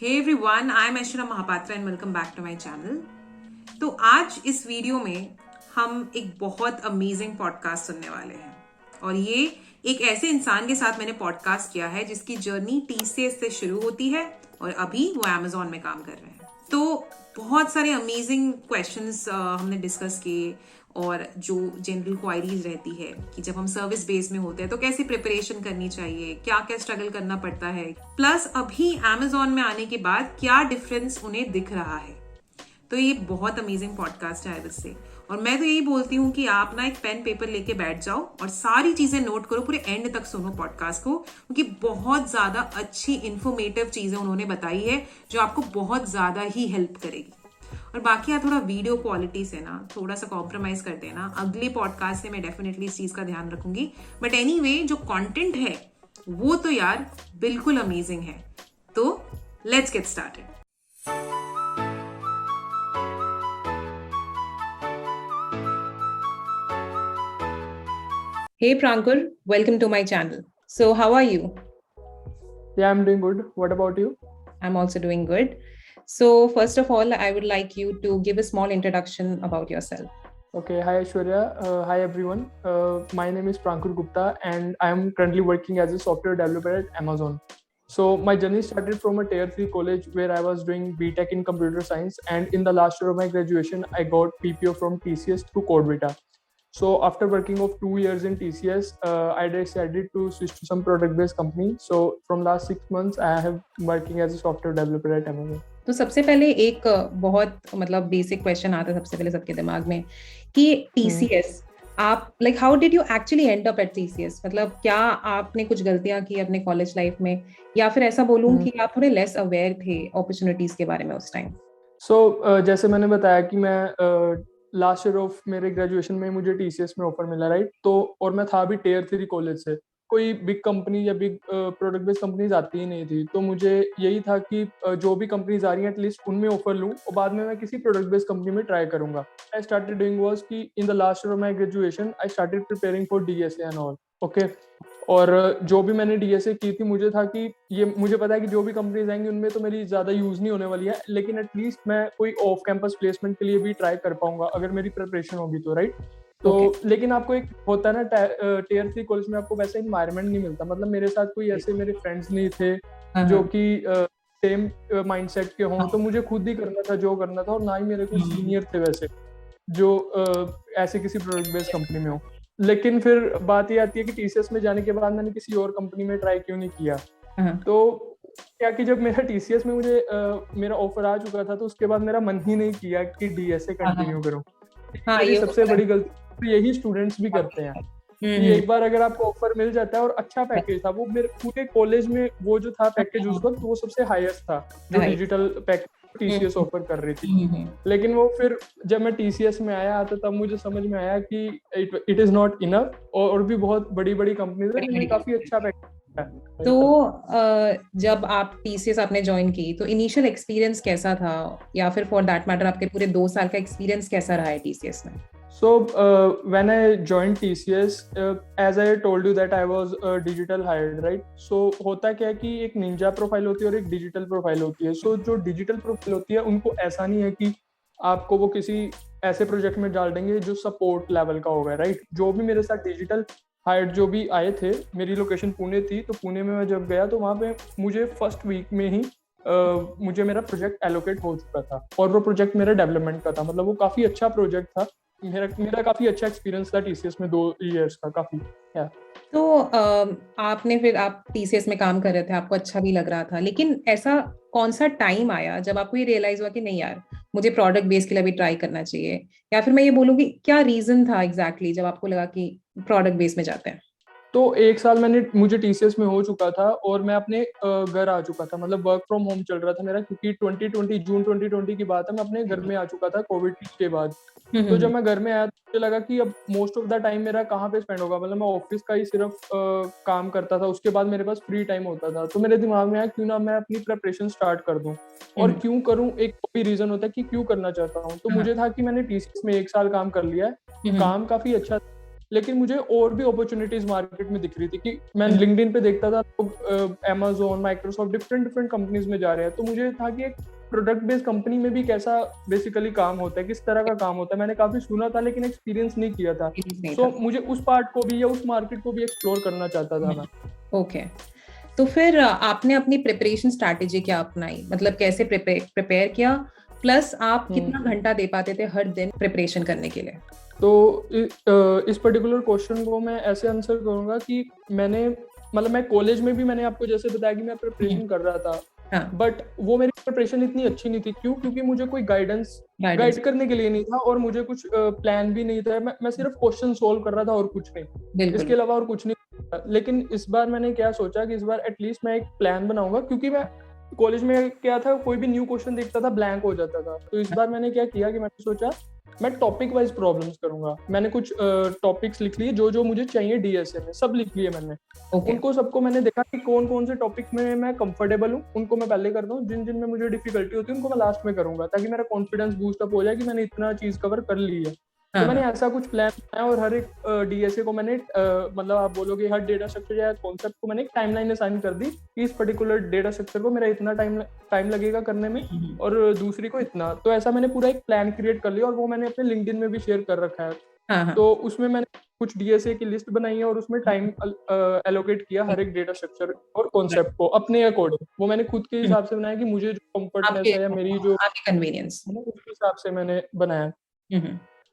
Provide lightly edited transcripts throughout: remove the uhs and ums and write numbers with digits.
Hey everyone, I'm Aishwarya Mahapatra and welcome back to my channel. तो आज इस video में हम एक बहुत अमेजिंग पॉडकास्ट सुनने वाले हैं और ये एक ऐसे इंसान के साथ मैंने पॉडकास्ट किया है जिसकी जर्नी टीसीएस से शुरू होती है और अभी वो अमेजोन में काम कर रहे हैं। तो बहुत सारे अमेजिंग क्वेश्चंस हमने डिस्कस किए और जो जनरल क्वायरीज रहती है कि जब हम सर्विस बेस में होते हैं तो कैसी प्रिपरेशन करनी चाहिए, क्या क्या स्ट्रगल करना पड़ता है, प्लस अभी अमेजोन में आने के बाद क्या डिफरेंस उन्हें दिख रहा है। तो ये बहुत अमेजिंग पॉडकास्ट है आइरिस से और मैं तो यही बोलती हूँ कि आप ना एक पेन पेपर लेके बैठ जाओ और सारी चीजें नोट करो, पूरे एंड तक सुनो पॉडकास्ट को, क्योंकि बहुत ज्यादा अच्छी इंफॉर्मेटिव चीजें उन्होंने बताई है जो आपको बहुत ज्यादा ही हेल्प करेगी। और बाकी यार थोड़ा वीडियो क्वालिटी से ना थोड़ा सा कॉम्प्रोमाइज कर देना, अगले पॉडकास्ट से मैं डेफिनेटली इस चीज का ध्यान रखूंगी। बट एनीवे जो कंटेंट है वो तो यार बिल्कुल अमेजिंग है। तो let's get started. Hey Prankur, welcome to my channel. So how are you? Yeah, I'm doing good. What about you? I'm also doing good. So first of all, I would like you to give a small introduction about yourself. Okay, hi Aishwarya. Hi everyone. My name is Prankur Gupta and I am currently working as a software developer at Amazon. So my journey started from a tier 3 college where I was doing BTech in computer science, and in the last year of my graduation, I got PPO from TCS to CodeVita. So after working of 2 years in TCS, I decided to switch to some product-based company. So from last 6 months, I have working as a software developer at Amazon. तो सबसे पहले एक बहुत मतलब basic question आता है सबसे पहले सबके दिमाग में कि टीसीएस आप like how did you actually and up at TCS, मतलब क्या आपने कुछ गलतियां की अपने कॉलेज लाइफ में, या फिर ऐसा बोलूं कि आप थोड़े लेस अवेयर थे अपॉर्चुनिटीज के बारे में उस टाइम? सो जैसे मैंने बताया कि मैं लास्ट ईयर ऑफ मेरे ग्रेजुएशन में मुझे टीसीएस में ऑफर मिला, राइट। तो और मैं था अभी टियर 3 कॉलेज से, कोई बिग कंपनी या बिग प्रोडक्ट बेस्ड कंपनीज आती ही नहीं थी। तो मुझे यही था कि जो भी कंपनीज आ रही हैं एटलीस्ट उनमें ऑफर लूँ और बाद में मैं किसी प्रोडक्ट बेस्ड कंपनी में ट्राई करूंगा। आई स्टार्टेड डूइंग वाज कि in the last year of my graduation I started preparing for DSA and all. Okay. और जो भी मैंने डीएसए की थी, मुझे था कि ये मुझे पता है कि जो भी कंपनीज आएंगी उनमें तो मेरी ज़्यादा यूज़ नहीं होने वाली है, लेकिन एटलीस्ट मैं कोई ऑफ कैंपस प्लेसमेंट के लिए भी ट्राई कर पाऊंगा अगर मेरी प्रिपरेशन होगी तो, राइट। तो लेकिन आपको एक होता है ना, टियर 3 कॉलेज में आपको वैसा इन्वायरमेंट नहीं मिलता। मतलब मेरे साथ कोई ऐसे मेरे फ्रेंड्स नहीं थे जो कि सेम माइंडसेट के हों, तो मुझे खुद ही करना था जो करना था, और ना ही मेरे कोई सीनियर थे वैसे जो ऐसे किसी प्रोडक्ट बेस्ड कंपनी में हो। लेकिन फिर बात ये आती है कि टीसीएस में जाने के बाद मैंने किसी और कंपनी में ट्राई क्यों नहीं किया। तो क्या कि जब मेरा टीसीएस में मुझे मेरा ऑफर आ चुका था, तो उसके बाद मेरा मन ही नहीं किया कि डीएसए कंटिन्यू करूं। मेरी सबसे बड़ी गलती तो यही स्टूडेंट्स भी करते हैं कि एक बार अगर आपको ऑफर मिल जाता है और अच्छा पैकेज था, वो मेरे पूरे कॉलेज में वो जो था पैकेज उस वक्त वो सबसे हाईएस्ट था जो डिजिटल पैकेज टीसीएस ऑफर कर रही थी। लेकिन वो फिर जब मैं टीसीएस में आया तो तब मुझे समझ में आया कि इट इज नॉट इनफ, और भी बहुत बड़ी बड़ी कंपनीज है जिन्हें काफी अच्छा पैकेज है। तो जब आप टीसीएस आपने ज्वाइन की तो इनिशियल एक्सपीरियंस कैसा था, या फिर फॉर दैट मैटर आपके पूरे 2 साल का एक्सपीरियंस कैसा रहा है टीसीएस में? So when I joined TCS, as I told you that I was digital hired, right? So होता क्या है कि एक निंजा प्रोफाइल होती है और एक डिजिटल प्रोफाइल होती है। So जो डिजिटल प्रोफाइल होती है उनको ऐसा नहीं है कि आपको वो किसी ऐसे प्रोजेक्ट में डाल देंगे जो सपोर्ट लेवल का होगा, राइट। जो भी मेरे साथ डिजिटल हायर्ड जो भी आए थे, मेरी लोकेशन पुणे थी, तो पुणे में मैं जब गया तो वहाँ पे मुझे फर्स्ट वीक में ही मुझे मेरा प्रोजेक्ट एलोकेट हो चुका था, और वो प्रोजेक्ट मेरा डेवलपमेंट का था। मतलब वो काफी अच्छा प्रोजेक्ट था। मेरा काफी अच्छा एक्सपीरियंस था टीसीएस में 2 इयर्स का, काफी। तो आपने फिर आप टीसीएस में काम कर रहे थे, आपको अच्छा भी लग रहा था, लेकिन ऐसा कौन सा टाइम आया जब आपको ये रियलाइज हुआ कि नहीं यार मुझे प्रोडक्ट बेस के लिए भी ट्राई करना चाहिए, या फिर मैं ये बोलूंगी क्या रीजन था एग्जैक्टली जब आपको लगा कि प्रोडक्ट बेस में जाते हैं? तो 1 साल मुझे टीसीएस में हो चुका था और मैं अपने घर आ चुका था। मतलब वर्क फ्रॉम होम चल रहा था मेरा, क्योंकि 2020 जून 2020 की बात है, मैं अपने घर में आ चुका था कोविड के बाद। तो जब मैं घर में आया तो मुझे लगा कि अब मोस्ट ऑफ द टाइम मेरा कहाँ पे स्पेंड होगा। मतलब मैं ऑफिस का ही सिर्फ काम करता था, उसके बाद मेरे पास फ्री टाइम होता था। तो मेरे दिमाग में आया क्यों ना मैं अपनी प्रिपरेशन स्टार्ट कर दूं, और क्यों करूं, एक भी रीजन होता है कि क्यों करना चाहता हूं। तो मुझे था कि मैंने टीसीएस में 1 साल काम कर लिया है, काम काफी अच्छा, लेकिन मुझे और भी अपॉर्चुनिटीज मार्केट में दिख रही थी कि मैं लिंक्डइन पे देखता था लोग Amazon, Microsoft different different companies में जा रहे हैं, तो मुझे था कि एक प्रोडक्ट बेस्ड कंपनी में भी कैसा बेसिकली काम होता है, किस तरह का काम होता है, मैंने काफी सुना था लेकिन एक्सपीरियंस नहीं किया था। सो मुझे उस पार्ट को भी या उस मार्केट को भी एक्सप्लोर करना चाहता था मैं। ओके, तो फिर आपने अपनी प्रिपरेशन स्ट्रैटेजी क्या अपनाई, मतलब कैसे प्रिपेयर किया, प्लस आप कितना घंटा दे पाते थे हर दिन प्रिपरेशन करने के लिए? तो इस पर्टिकुलर क्वेश्चन को मैं ऐसे आंसर करूंगा कि मैंने मतलब मैं कॉलेज में भी मैंने आपको जैसे बताया कि मैं प्रिपरेशन कर रहा था, बट वो मेरी प्रिपरेशन इतनी अच्छी नहीं थी। क्यों? क्योंकि मुझे कोई गाइड करने के लिए नहीं था और मुझे कुछ प्लान भी नहीं था। मैं सिर्फ क्वेश्चन सोल्व कर रहा था और कुछ नहीं, इसके अलावा और कुछ नहीं था। लेकिन इस बार मैंने क्या सोचा कि इस बार एटलीस्ट मैं एक प्लान बनाऊंगा, क्योंकि मैं कॉलेज में क्या था, कोई भी न्यू क्वेश्चन देखता था ब्लैंक हो जाता था। तो इस बार मैंने क्या किया कि मैंने सोचा मैं टॉपिक वाइज प्रॉब्लम्स करूंगा। मैंने कुछ टॉपिक्स लिख लिए जो जो मुझे चाहिए डीएसए में, सब लिख लिए मैंने। उनको सबको मैंने देखा कि कौन कौन से टॉपिक में मैं कंफर्टेबल हूँ, उनको मैं पहले करता हूँ। जिन जिन में मुझे डिफिकल्टी होती है उनको मैं लास्ट में करूंगा, ताकि मेरा कॉन्फिडेंस बूस्ट अप हो जाए कि मैंने इतना चीज कवर कर ली है। तो मैंने ऐसा कुछ प्लान बनाया और हर एक डीएसए को मैंने मतलब आप बोलोगे हर डेटा स्ट्रक्चर या कॉन्सेप्ट को मैंने एक टाइमलाइन असाइन कर दी कि इस पर्टिकुलर डेटा स्ट्रक्चर को मेरा इतना टाइम लगेगा करने में और दूसरी को इतना। तो ऐसा मैंने पूरा एक प्लान क्रिएट कर लिया और वो मैंने अपने लिंक्डइन में भी शेयर कर रखा है। तो उसमें मैंने कुछ डीएसए की लिस्ट बनाई है और उसमें टाइम एलोकेट किया हर एक डेटा स्ट्रक्चर और कॉन्सेप्ट को अपने अकॉर्डिंग। वो मैंने खुद के हिसाब से बनाया कि मुझे जो कंफर्टनेस है या मेरी जो कन्वीनियंस है उसके हिसाब से मैंने बनाया।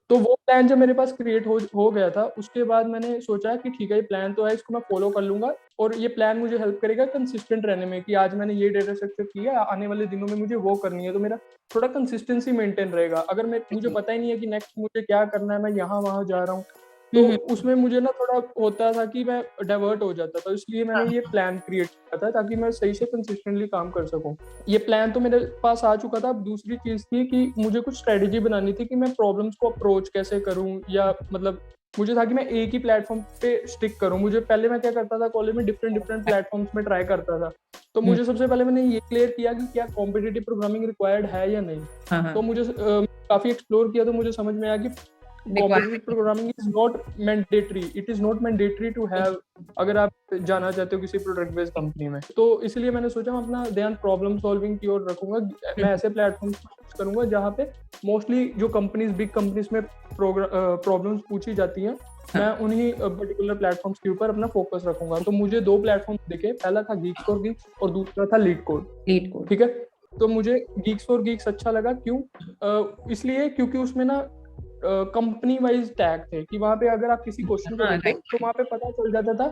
तो वो प्लान जब मेरे पास क्रिएट हो गया था, उसके बाद मैंने सोचा कि ठीक है ये प्लान तो है, इसको मैं फॉलो कर लूंगा और ये प्लान मुझे हेल्प करेगा कंसिस्टेंट रहने में कि आज मैंने ये डेटा स्ट्रक्चर किया, आने वाले दिनों में मुझे वो करनी है। तो मेरा थोड़ा कंसिस्टेंसी मेंटेन रहेगा। अगर मुझे पता ही नहीं है कि नेक्स्ट मुझे क्या करना है, मैं यहाँ वहां जा रहा हूँ, तो उसमें मुझे ना थोड़ा होता था कि मैं डाइवर्ट हो जाता था। इसलिए मैंने ये प्लान क्रिएट किया था ताकि मैं सही से कंसिस्टेंटली काम कर सकूं। ये प्लान तो मेरे पास आ चुका था। अब दूसरी चीज थी कि मुझे कुछ स्ट्रेटेजी बनानी थी कि मैं प्रॉब्लम्स को अप्रोच कैसे करूं, या मतलब मुझे था कि मैं एक ही प्लेटफॉर्म पे स्टिक करूं। मुझे पहले मैं क्या करता था, कॉलेज में डिफरेंट प्लेटफॉर्म्स में ट्राई करता था। तो मुझे सबसे पहले मैंने ये क्लियर किया कि क्या कॉम्पिटिटिव प्रोग्रामिंग रिक्वायर्ड है या नहीं। तो मुझे काफी एक्सप्लोर किया तो मुझे समझ में आया कि competitive programming is not mandatory. It is not mandatory to have अगर आप जाना चाहते हो किसी प्रोडक्ट बेस्ड कंपनी में। तो इसलिए मैंने सोचा मैं अपना ध्यान प्रॉब्लम सॉल्विंग की ओर रखूंगा। मैं ऐसे प्लेटफॉर्म करूंगा जहाँ पे मोस्टली जो बिग कंपनीज में प्रॉब्लम्स पूछी जाती हैं, मैं उन्हीं पर्टिकुलर प्लेटफॉर्म्स के ऊपर अपना फोकस रखूंगा। तो मुझे 2 प्लेटफॉर्म दिखे, पहला था Geeks for Geeks और दूसरा था LeetCode। ठीक है, तो मुझे Geeks for Geeks अच्छा लगा। क्यों? इसलिए क्योंकि उसमें ना कंपनी वाइज टैग थे कि वहां पे अगर आप किसी क्वेश्चन को देखो तो वहां पे पता चल जाता था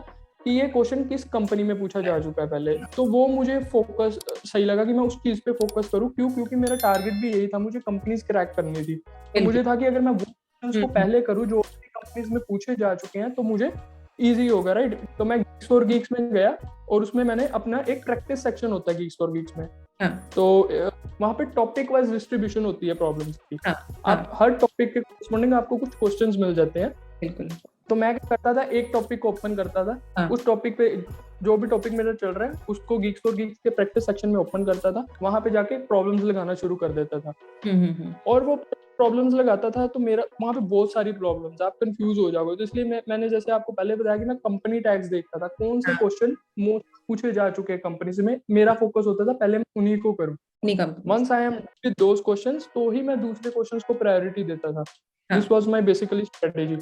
कि ये क्वेश्चन किस कंपनी में पूछा जा चुका है पहले। तो वो मुझे फोकस सही लगा कि मैं उस चीज पे फोकस करूं। क्यों? क्योंकि मेरा टारगेट भी यही था, मुझे कंपनीज क्रैक करनी थी। तो मुझे था कि अगर मैं वो क्वेश्चंस को पहले करूं जो कंपनीज में पूछे जा चुके हैं तो मुझे इजी होगा, राइट। तो मैं Geeks for Geeks में गया और उसमें मैंने अपना एक प्रैक्टिस सेक्शन होता है Geeks for Geeks में। तो वहां पे टॉपिक वाइज डिस्ट्रीब्यूशन होती है प्रॉब्लम्स की। आप हर टॉपिक के कॉरस्पॉन्डिंग आपको कुछ क्वेश्चंस मिल जाते हैं। बिल्कुल। तो मैं क्या करता था, एक टॉपिक को ओपन करता था, उस टॉपिक पे जो भी टॉपिक मेरा चल रहा है उसको Geeks for Geeks के प्रैक्टिस सेक्शन में ओपन करता था, वहां पे जाके प्रॉब्लम्स लगाना शुरू कर देता था। और वो प्रॉब्लम्स लगाता था तो मेरा वहां पे बहुत सारी प्रॉब्लम्स, आप कंफ्यूज हो जाओगे। तो इसलिए मैंने जैसे आपको पहले बताया कि मैं कंपनी टैग्स देखता था, कौन से क्वेश्चन मोस्ट पूछे जा चुके हैं कंपनी से, में मेरा फोकस होता था पहले मैं उन्हीं को करूं। Once I am with those questions तो ही मैं दूसरे क्वेश्चंस को प्रायोरिटी देता था। This was my basically strategy.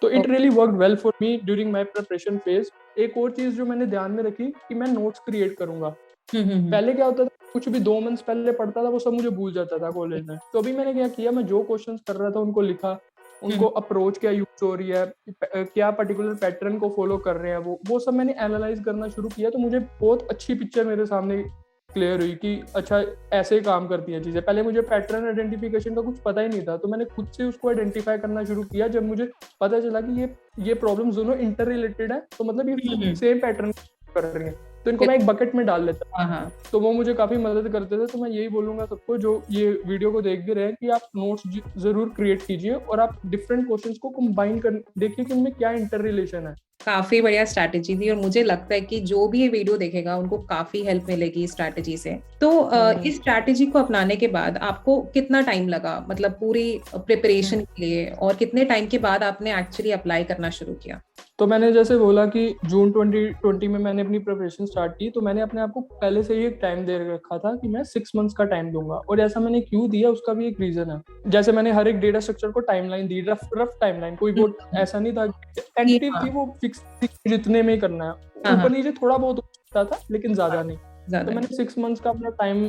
तो it really worked well for me during my preparation phase. एक और चीज जो मैंने ध्यान में रखी कि मैं नोट्स क्रिएट करूंगा। पहले क्या होता था, कुछ भी 2 मंथ्स पहले पढ़ता था वो सब मुझे भूल जाता था कॉलेज में। तो अभी मैंने क्या किया, मैं जो क्वेश्चंस कर रहा था उनको लिखा, उनको अप्रोच क्या यूज हो रही है, क्या पर्टिकुलर पैटर्न को फॉलो कर रहे हैं वो सब मैंने एनालाइज करना शुरू किया। तो मुझे बहुत अच्छी पिक्चर मेरे सामने क्लियर हुई कि अच्छा ऐसे काम करती हैं चीजें। पहले मुझे पैटर्न आइडेंटिफिकेशन का कुछ पता ही नहीं था, तो मैंने खुद से उसको आइडेंटिफाई करना शुरू किया। जब मुझे पता चला कि ये प्रॉब्लम्स दोनों इंटर रिलेटेड है, तो मतलब ये सेम पैटर्न कर रही है, तो इनको मैं एक बकेट में डाल लेता हूँ। तो वो मुझे काफी मदद करते थे। तो मैं यही बोलूंगा सबको जो ये वीडियो को देख भी रहे हैं कि आप नोट्स जरूर क्रिएट कीजिए और आप डिफरेंट क्वेश्चंस को कंबाइन कर देखिए कि उनमें क्या इंटर रिलेशन है। काफी बढ़िया स्ट्रैटेजी थी और मुझे लगता है कि जो भी ये वीडियो देखेगा उनको काफी हेल्प मिलेगी इस स्ट्रैटेजी से। तो इस स्ट्रैटेजी को अपनाने के बाद आपको कितना टाइम लगा, मतलब पूरी प्रिपरेशन के लिए, और कितने टाइम के बाद आपने एक्चुअली अप्लाई करना शुरू किया? तो मैंने जैसे बोला कि जून 2020 में मैंने अपनी प्रिपरेशन स्टार्ट की, तो मैंने अपने आप को पहले से ही एक टाइम दे रखा था कि मैं 6 मंथ्स का टाइम दूंगा। और ऐसा मैंने क्यों दिया, उसका भी एक रीजन है। जैसे मैंने हर एक डेटा स्ट्रक्चर को टाइमलाइन दी, रफ टाइमलाइन, कोई वो ऐसा नहीं था, टेंटेटिव थी, वो फिक्स थी जितने में ही करना है। ऊपर नीचे थोड़ा बहुत हो सकता था लेकिन ज्यादा नहीं। तो मैंने 6 मंथ्स का अपना टाइम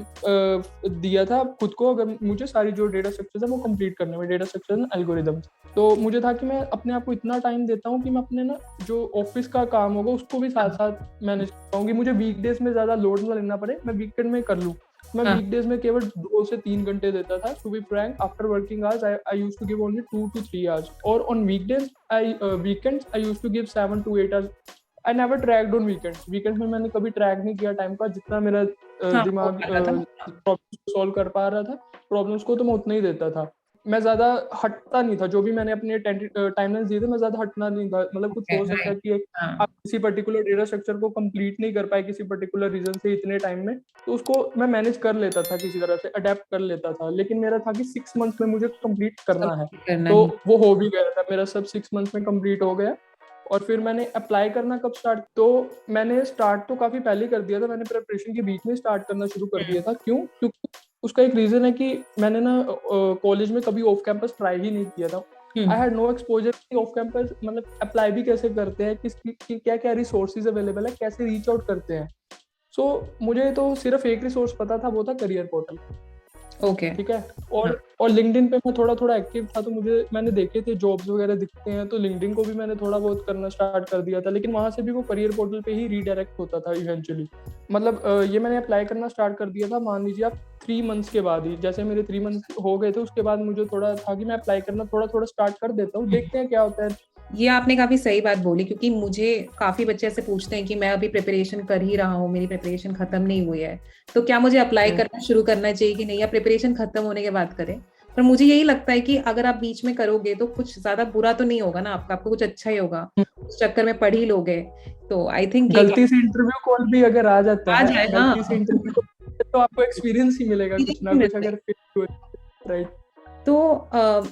दिया था खुद को, अगर मुझे सारी जो डेटा स्ट्रक्चर है वो कंप्लीट करने में, डेटा स्ट्रक्चर एंड एल्गोरिदम। तो मुझे था कि मैं अपने आप को इतना टाइम देता हूँ कि मैं अपने ना जो ऑफिस का काम होगा उसको भी साथ साथ मैनेज कर पाऊंगी। मुझे वीकडेज में ज्यादा लोड ना लेना पड़े, मैं वीकेंड में कर लूँ। मैं वीकडेज में केवल 2 से 3 घंटे देता था। To be frank, after working hours I used to give only 2 to 3 hours, और on weekdays weekends I used to give 7 to 8 hours। I never tracked on weekends में मैंने कभी ट्रैक नहीं किया टाइम का। जितना मेरा दिमाग प्रॉब्लम सॉल्व कर पा रहा था, प्रॉब्लम्स को, तो मैं उतना ही देता था। मैं ज्यादा हटता नहीं था। जो भी मैंने अपने टाइमलाइन दिए थे, मैं ज्यादा हटना नहीं था। मतलब कुछ हो सकता है कि आप किसी पर्टिकुलर डेटा स्ट्रक्चर को कंप्लीट नहीं कर पाए किसी पर्टिकुलर रीजन से इतने टाइम में, तो उसको मैं मैनेज कर लेता था, किसी तरह से अडेप्ट कर लेता था। लेकिन मेरा था कि 6 मंथ्स में मुझे कंप्लीट करना है, तो वो हो भी गया था। मेरा सब 6 मंथ्स में कंप्लीट हो गया। और फिर मैंने अप्लाई करना कब स्टार्ट, तो मैंने स्टार्ट तो काफी पहले कर दिया था। मैंने प्रिपरेशन के बीच में स्टार्ट करना शुरू कर दिया था। क्यों? क्योंकि उसका एक रीजन है कि मैंने ना कॉलेज में कभी ऑफ कैंपस ट्राई ही नहीं किया था। I had no exposure of campus, मतलब अप्लाई भी कैसे करते हैं, किसकी क्या क्या रिसोर्सेज अवेलेबल है, कैसे रीच आउट करते हैं। सो मुझे तो सिर्फ एक रिसोर्स पता था, वो था करियर पोर्टल। ओके, ठीक है। और लिंक्डइन पे मैं थोड़ा थोड़ा एक्टिव था, तो मैंने देखे थे जॉब्स वगैरह दिखते हैं, तो लिंक्डइन को भी मैंने थोड़ा बहुत करना स्टार्ट कर दिया था। लेकिन वहां से भी वो करियर पोर्टल पे ही रीडायरेक्ट होता था इवेंचुअली। मतलब ये मैंने अप्लाई करना स्टार्ट कर दिया था, मान लीजिए आप 3 मंथ्स के बाद ही। जैसे मेरे 3 मंथ्स हो गए थे, उसके बाद मुझे थोड़ा था कि मैं अप्लाई करना थोड़ा थोड़ा स्टार्ट कर देता हूँ, देखते हैं क्या होता है। ये आपने काफी सही बात बोली, क्योंकि मुझे काफी बच्चे ऐसे पूछते हैं कि मैं अभी प्रिपरेशन कर ही रहा हूँ, मेरी प्रिपरेशन खत्म नहीं हुई है, तो क्या मुझे अप्लाई करना शुरू करना चाहिए कि नहीं, या प्रिपरेशन खत्म होने के बाद करें? पर मुझे यही लगता है कि अगर आप बीच में करोगे तो कुछ ज्यादा बुरा तो नहीं होगा ना, आपको कुछ अच्छा ही होगा। उस चक्कर में पढ़ ही लोगे, तो आई थिंक गलती से इंटरव्यू कॉल भी अगर आ जाता आ है, जाए, गलती से इंटरव्यू कॉल, तो आपको एक्सपीरियंस ही मिलेगा कुछ ना कुछ, अगर राइट। तो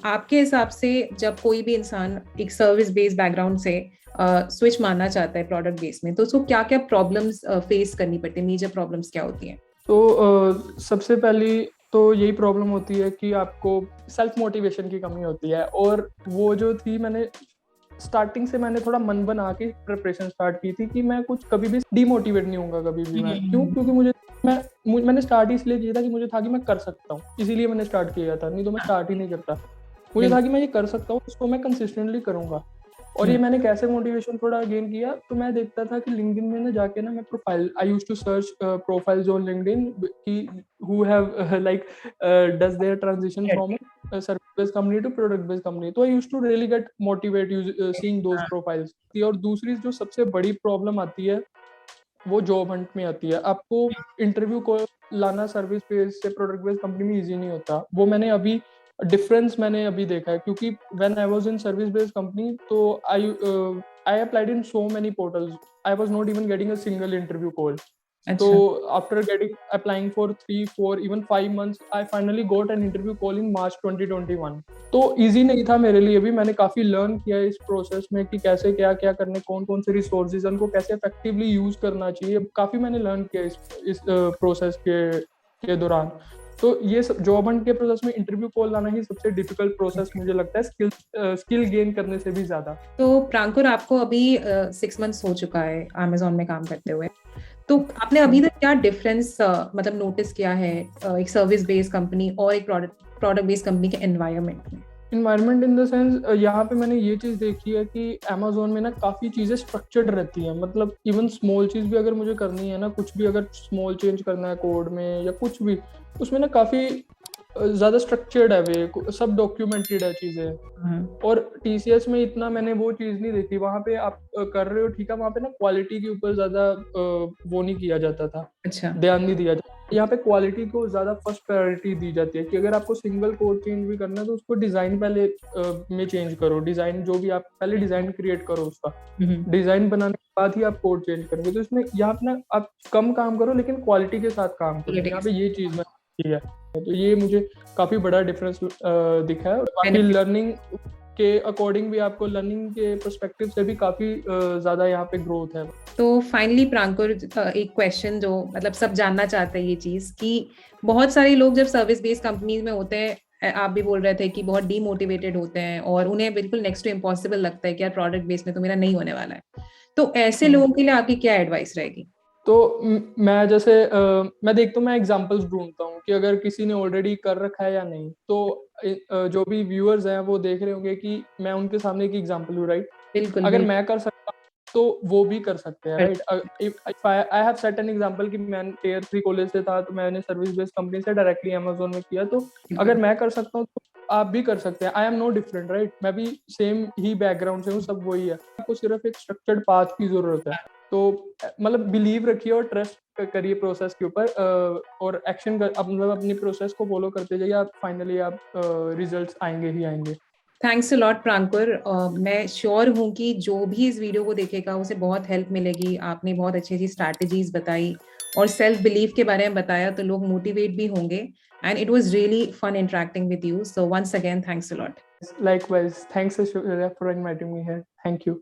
आपके हिसाब से जब कोई भी इंसान एक सर्विस बेस्ड बैकग्राउंड से स्विच मारना चाहता है प्रोडक्ट बेस में, तो उसको क्या क्या प्रॉब्लम्स फेस करनी पड़ती है, मेजर प्रॉब्लम्स क्या होती हैं? तो सबसे पहली तो यही प्रॉब्लम होती है कि आपको सेल्फ मोटिवेशन की कमी होती है। और वो जो थी, मैंने स्टार्टिंग से मैंने थोड़ा मन बना के प्रिपरेशन स्टार्ट की थी कि मैं कुछ कभी भी डिमोटिवेट नहीं होऊंगा कभी भी मैं। क्यों? क्योंकि मैंने स्टार्ट इसलिए किया था कि मुझे था कि मैं कर सकता हूँ, इसीलिए मैंने स्टार्ट किया था, नहीं तो मैं स्टार्ट ही नहीं करता। मुझे था कि मैं ये कर सकता हूँ, इसको मैं कंसिस्टेंटली करूंगा। और ये मैंने कैसे मोटिवेशन थोड़ा गेन किया, तो मैं देखता था कि लिंक्डइन में ना जाके ना मैं profile, I used to search profiles on LinkedIn कि who have like does their transition from a service based company to product based company। तो I used to really get motivate seeing those profiles। और दूसरी जो सबसे बड़ी problem आती है, वो जॉब हंट में आती है। आपको इंटरव्यू को लाना सर्विस बेस्ड से प्रोडक्ट बेस्ड कंपनी में इजी नहीं होता। वो मैंने अभी देखा है, क्योंकि when I was in service based company, तो I applied in so many portals, I was not even getting a single interview call. तो after applying for 3, 4, even 5 months, I finally got an interview call in March 2021। तो easy नहीं था मेरे लिए भी। मैंने काफी लर्न किया इस प्रोसेस में कि कैसे क्या क्या करने, कौन कौन से रिसोर्सेज उनको कैसे इफेक्टिवली यूज करना चाहिए। काफी मैंने लर्न किया इस प्रोसेस के दौरान। तो ये सब जॉब हंट के प्रोसेस में इंटरव्यू कॉल लाना ही सबसे डिफिकल्ट प्रोसेस मुझे लगता है, स्किल गेन करने से भी ज्यादा। तो प्रांकुर, आपको अभी 6 मंथ्स हो चुका है अमेज़न में काम करते हुए, तो आपने अभी तक क्या डिफरेंस मतलब नोटिस किया है एक सर्विस बेस्ड कंपनी और एक प्रोडक्ट बेस्ड कंपनी के एनवायरनमेंट में? इन्वायरमेंट इन द सेंस, यहाँ पे मैंने ये चीज़ देखी है कि अमेजोन में ना काफ़ी चीज़ें स्ट्रक्चर्ड रहती हैं। मतलब इवन स्मॉल चीज़ भी अगर मुझे करनी है ना, कुछ भी अगर स्मॉल चेंज करना है कोड में या कुछ भी, उसमें ना काफ़ी ज़्यादा स्ट्रक्चर्ड है, वे सब डॉक्यूमेंटेड है चीज़ें। और टीसीएस में इतना मैंने वो चीज़ नहीं देखी। वहाँ पे आप कर रहे हो ठीक है, वहाँ पे ना क्वालिटी के ऊपर ज़्यादा वो नहीं किया जाता था, अच्छा, ध्यान नहीं दिया जाता। यहाँ पे क्वालिटी को ज्यादा फर्स्ट प्रायोरिटी दी जाती है कि अगर आपको सिंगल कोड चेंज भी करना है तो उसको डिजाइन पहले में चेंज करो, डिजाइन जो भी आप पहले डिजाइन क्रिएट करो, उसका डिजाइन बनाने के बाद ही आप कोड चेंज करोगे। तो इसमें यहाँ पे ना आप कम काम करो लेकिन क्वालिटी के साथ काम करो, यहाँ पे ये चीज मैंने है। तो ये मुझे काफी बड़ा डिफरेंस दिखा है। बाकी लर्निंग के अकॉर्डिंग भी आपको लर्निंग के पर्सपेक्टिव से भी काफी ज्यादा यहाँ पे ग्रोथ है। तो फाइनली प्रांकुर, एक क्वेश्चन जो मतलब सब जानना चाहते हैं ये चीज कि बहुत सारे लोग जब सर्विस बेस्ड कंपनीज में होते हैं, आप भी बोल रहे थे कि बहुत डीमोटिवेटेड होते हैं और उन्हें बिल्कुल नेक्स्ट टू इम्पॉसिबल लगता है कि यार प्रोडक्ट बेस्ड में तो मेरा नहीं होने वाला है। तो ऐसे लोगों के लिए आपकी क्या एडवाइस रहेगी? तो मैं जैसे मैं देखता हूँ, मैं एग्जांपल्स ढूंढता हूँ कि अगर किसी ने ऑलरेडी कर रखा है या नहीं। तो जो भी व्यूअर्स हैं वो देख रहे होंगे कि मैं उनके सामने एक एग्जांपल हूँ, राइट? बिल्कुल, अगर मैं कर सकता हूँ तो वो भी कर सकते हैं, right? If I have set an example कि मैं टियर 3 कॉलेज से था तो मैंने सर्विस बेस्ड कंपनी से डायरेक्टली अमेज़न में किया, तो अगर मैं कर सकता हूँ तो आप भी कर सकते हैं। I am no different, right? मैं भी सेम ही बैकग्राउंड से हूँ, सब वही है। आपको सिर्फ एक स्ट्रक्चर्ड पाथ की जरूरत है। तो मतलब बिलीव रखिए और ट्रस्ट करिए प्रोसेस के ऊपर, और एक्शन कर, मतलब अपनी प्रोसेस को फॉलो करते जाइए, आप फाइनली आप रिजल्ट्स आएंगे ही आएंगे। Thanks a lot Prankur. मैं श्योर हूँ कि जो भी इस वीडियो को देखेगा उसे बहुत हेल्प मिलेगी। आपने बहुत अच्छी अच्छी स्ट्रैटेजीज बताई और सेल्फ बिलीफ के बारे में बताया, तो लोग मोटिवेट भी होंगे। And it was really fun interacting with you, so once again thanks a lot. Likewise, thanks Aishwarya for inviting me here. Thank you.